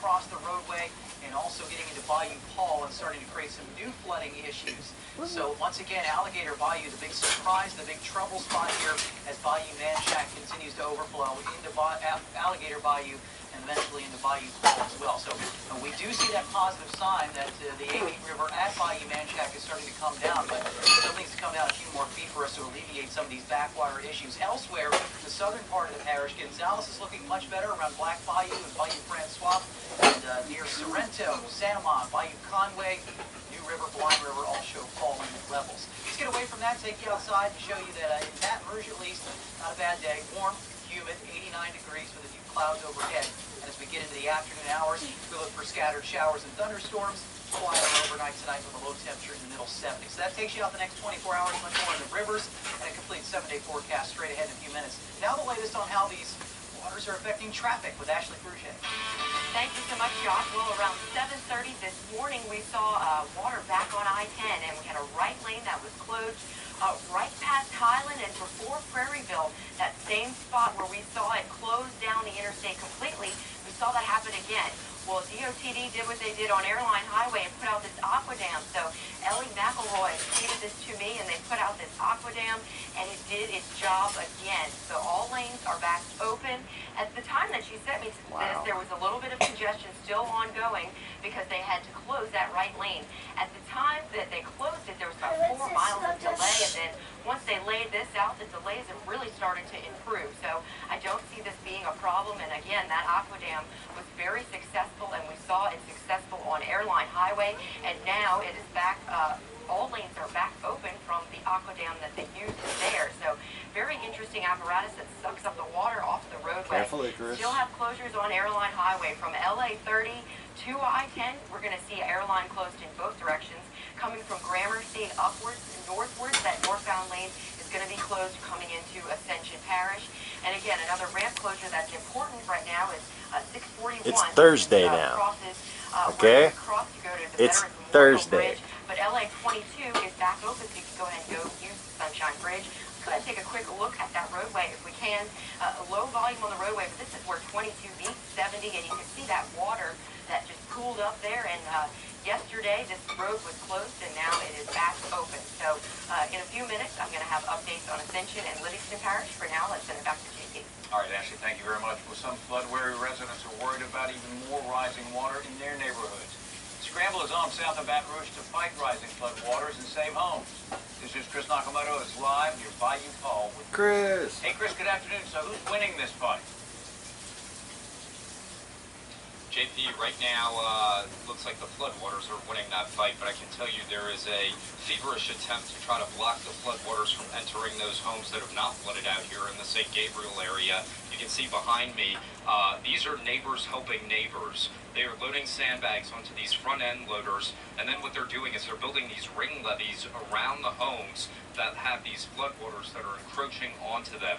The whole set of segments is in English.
across the roadway and also getting into Bayou Paul and starting to create some new flooding issues. So once again, Alligator Bayou, the big surprise, the big trouble spot here as Bayou Manchac continues to overflow into Alligator Bayou and eventually into Bayou Paul as well. So we do see that positive sign that the 8 River at Bayou Manchac is starting to come down, but still needs to come down a few more feet for us to alleviate some of these backwater issues. Elsewhere, the southern part of the parish, Gonzales is looking much better around Black Bayou and Bayou Francois, and near Sorrento, Santa Monica, Bayou Conway, New River, Blind River all show falling levels. Let's get away from that, take you outside and show you that in Baton Rouge at least, not a bad day, warm, humid, 89 degrees with a few clouds overhead. And as we get into the afternoon hours, we look for scattered showers and thunderstorms, quiet overnight tonight with a low temperature in the middle 70s. So that takes you out the next 24 hours, much more in the rivers, and a complete 7-day forecast straight ahead in a few minutes. Now the latest on how these waters are affecting traffic with Ashley Fruget. Thank you so much, Josh. Well, around 7:30 this morning, we saw water back on I-10, and we had a right lane that was closed right past Highland and before Prairieville, that same spot where we saw it close down the interstate completely. We saw that happen again. Well, DOTD did what they did on Airline Highway and put out this aqua dam. So Ellie McElroy tweeted this to me, and they put out this aqua dam, and it did its job again. So all lanes are back open. At the time that she sent me this, there was a little bit of congestion still ongoing because they had to close that right lane. At the time that they closed it, there was about 4 miles of delay, and then once they laid this out, the delays have really started to improve. So I don't see this being a problem. And again, that aqua dam was very successful, and we saw it successful on Airline Highway, and now it is back, all lanes are back open from the aqua dam that they used there. So very interesting apparatus that sucks up the water off the roadway. Careful, Icarus. Still have closures on Airline Highway from LA 30 to I-10. We're going to see Airline closed in both directions. Coming from Gramercy upwards and northwards, that northbound lane is going to be closed coming into Ascension Parish. And again, another ramp closure that's important right now is 641. It's Thursday now. Crosses, okay? Across to go to the it's Veterans Thursday. Bridge, but LA 22 is back open, so you can go ahead and go use the Sunshine Bridge. Let's go ahead and take a quick look at that roadway if we can. Low volume on the roadway, but this is where 22 meets 70, and you can see that water that just pooled up there. And yesterday, this road was closed, and now it is back open. So in a few minutes, I'm going to have updates on Ascension and Livingston Parish. For now, let's send it back to JP. All right, Ashley, thank you very much. Well, some flood-weary residents are worried about even more rising water in their neighborhoods. The scramble is on south of Baton Rouge to fight rising flood waters and save homes. This is Chris Nakamoto. It's live near Bayou Paul with Chris. Hey, Chris, good afternoon. So who's winning this fight? JP, right now, looks like the floodwaters are winning that fight, but I can tell you there is a feverish attempt to try to block the floodwaters from entering those homes that have not flooded out here in the St. Gabriel area. You can see behind me, these are neighbors helping neighbors. They are loading sandbags onto these front-end loaders, and then what they're doing is they're building these ring levees around the homes that have these floodwaters that are encroaching onto them.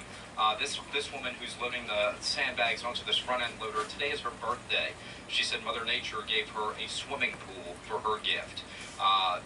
This woman who's loading the sandbags onto this front-end loader, today is her birthday. She said Mother Nature gave her a swimming pool for her gift.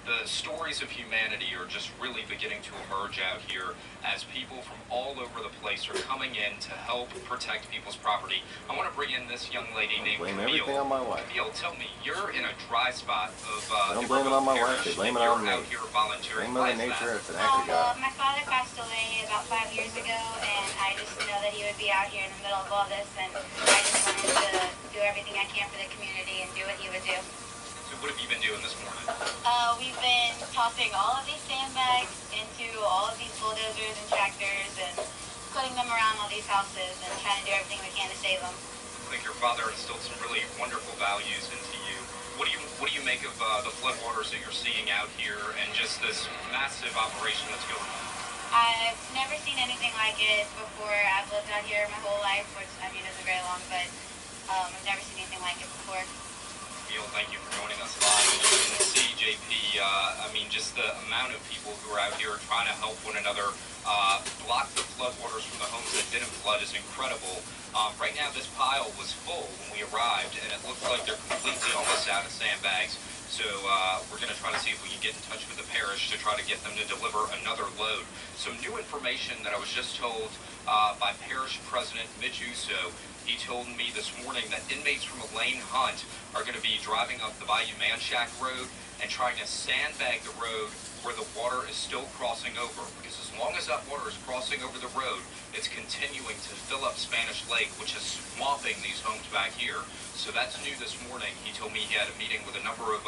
The stories of humanity are just really beginning to emerge out here as people from all over the place are coming in to help protect people's property. I want to bring in this young lady named Blame Camille. everything on my wife. Camille, tell me, you're in a dry spot of Don't blame it on my wife, they blame it on me. Out here volunteering. Blame Mother Nature if an actor got. My father passed away about 5 years ago, and I just know that he would be out here in the middle of all this, and I just wanted to do everything I can for the community and do what he would do. So what have you been doing this morning? We've been tossing all of these sandbags into all of these bulldozers and tractors and putting them around all these houses and trying to do everything we can to save them. I think your father instilled some really wonderful values into you. What do you make of the floodwaters that you're seeing out here and just this massive operation that's going on? I've never seen anything like it before. I've lived out here my whole life, which I mean isn't very long, but I've never seen anything like it before. Thank you for joining us live. And you can see, JP, I mean, just the amount of people who are out here trying to help one another block the floodwaters from the homes that didn't flood is incredible. Right now, this pile was full when we arrived, and it looks like they're completely almost out of sandbags. So we're going to try to see if we can get in touch with the parish to try to get them to deliver another load. Some new information that I was just told by Parish President Mitch Uso. He told me this morning that inmates from Elaine Hunt are going to be driving up the Bayou Manchac Road and trying to sandbag the road where the water is still crossing over. Because as long as that water is crossing over the road, it's continuing to fill up Spanish Lake, which is swamping these homes back here. So that's new this morning. He told me he had a meeting with a number of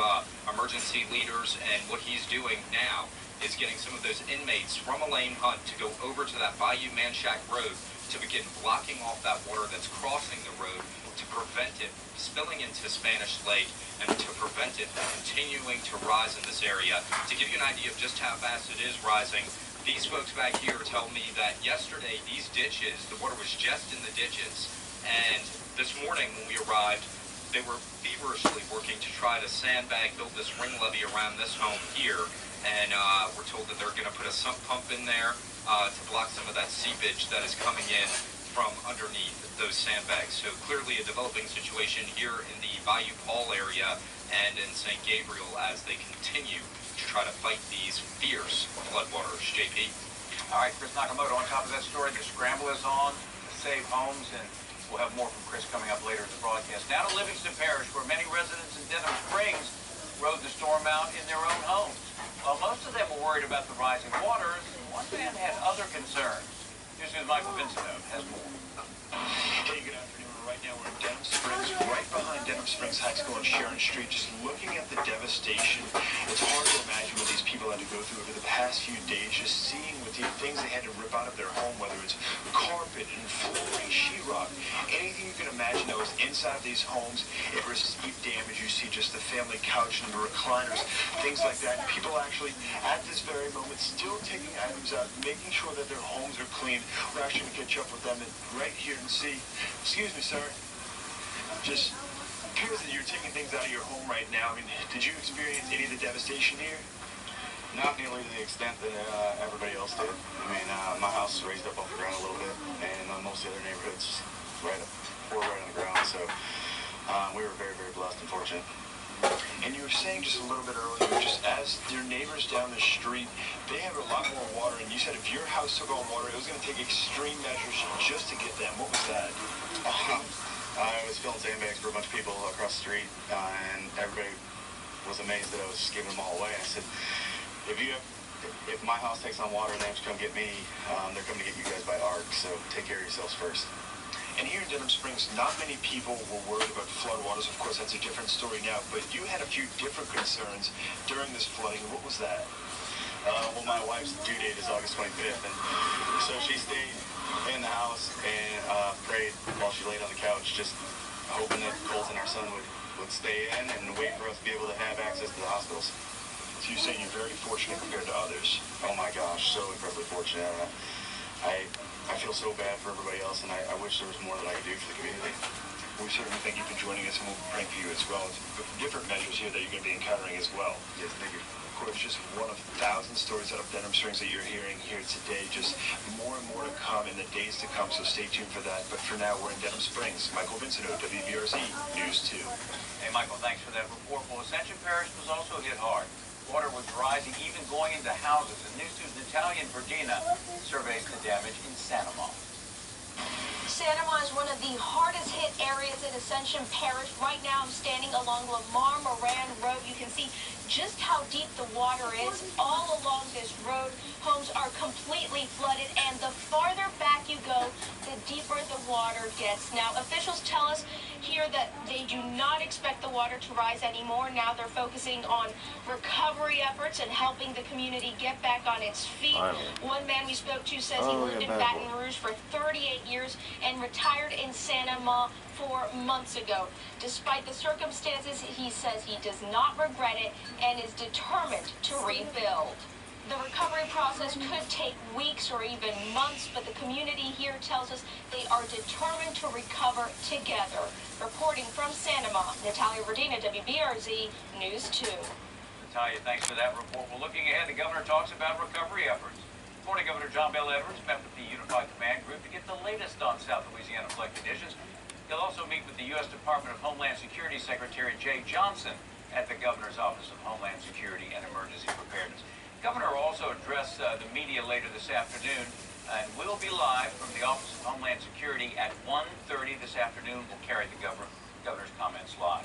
emergency leaders, and what he's doing now is getting some of those inmates from Elaine Hunt to go over to that Bayou Manchac Road to begin blocking off that water that's crossing the road to prevent it spilling into Spanish Lake and to prevent it continuing to rise in this area. To give you an idea of just how fast it is rising, these folks back here tell me that yesterday these ditches, the water was just in the ditches, and this morning when we arrived, they were feverishly working to try to sandbag, build this ring levee around this home here, and we're told that they're going to put a sump pump in there to block some of that seepage that is coming in from underneath those sandbags. So clearly a developing situation here in the Bayou Paul area and in St. Gabriel as they continue to try to fight these fierce floodwaters. JP? All right, Chris Nakamoto, on top of that story, the scramble is on to save homes, and we'll have more from Chris coming up later in the broadcast. Now to Livingston Parish, where many residents in Denham Springs rode the storm out in their own homes. While most of them were worried about the rising waters, one man had other concerns. News Michael Vincento has more. Hey, good afternoon. Right now we're in Denham Springs, right behind Denham Springs High School on Sharon Street, just looking at the devastation. It's hard to imagine what these people had to go through over the past few days, just seeing what the things they had to rip out of their home, whether it's carpet and flooring, sheetrock, anything you can imagine that was inside of these homes. It received damage. You see just the family couch and the recliners, things like that. People actually, at this very moment, still taking items out, making sure that their homes are clean. We're actually going to catch up with them right here and see. Excuse me, sir. Just appears that you're taking things out of your home right now. I mean, did you experience any of the devastation here? Not nearly to the extent that everybody else did. I mean, my house is raised up off the ground a little bit, and most of the other neighborhoods right on the ground. So we were very, very blessed and fortunate. And you were saying just a little bit earlier, just as your neighbors down the street, they have a lot more water, and you said if your house took on water, it was going to take extreme measures just to get them. What was that? I was filling sandbags for a bunch of people across the street, and everybody was amazed that I was just giving them all away. I said, if my house takes on water and they have to come get me, they're coming to get you guys by arc, so take care of yourselves first. And here in Denham Springs, not many people were worried about floodwaters. Of course, that's a different story now, but you had a few different concerns during this flooding. What was that? Well, my wife's due date is August 25th, and so she stayed in the house and prayed while she laid on the couch, just hoping that Colt and our son would stay in and wait for us to be able to have access to the hospitals. So you're saying you're very fortunate compared to others? Oh my gosh, so incredibly fortunate. I feel so bad for everybody else, and I wish there was more that I could do for the community. We certainly thank you for joining us, and we'll be praying for you as well. Different measures here that you're going to be encountering as well. Yes, thank you. Of course, just one of thousands of stories out of Denham Springs that you're hearing here today. Just more and more to come in the days to come, so stay tuned for that. But for now, we're in Denham Springs. Michael Vincento, WBRZ News 2. Hey, Michael, thanks for that report. Well, Ascension Parish was also hit hard. Water was rising, even going into houses. And News 2's Natalia Verdina surveys the damage in Santa Monica. Santa Monica is one of the hardest hit areas in Ascension Parish. Right now I'm standing along Lamar Moran Road. You can see just how deep the water is all along this road. Homes are completely flooded, and the farther back you go, the deeper the water gets. Now, officials tell us here that they do not expect the water to rise anymore. Now they're focusing on recovery efforts and helping the community get back on its feet. One man we spoke to says he lived in Baton Rouge for 38 years and retired in Santa Monica 4 months ago. Despite the circumstances, he says he does not regret it and is determined to rebuild. The recovery process could take weeks or even months, but the community here tells us they are determined to recover together. Reporting from Santa Monica, Natalia Verdina, WBRZ News 2. Natalia, thanks for that report. Well, looking ahead, the governor talks about recovery efforts. Florida Governor John Bel Edwards met with the Unified Command Group to get the latest on South Louisiana flood conditions. He'll also meet with the U.S. Department of Homeland Security Secretary Jay Johnson at the Governor's Office of Homeland Security and Emergency Preparedness. The governor will also address the media later this afternoon. And we'll be live from the Office of Homeland Security at 1:30 this afternoon. We'll carry the governor's comments live.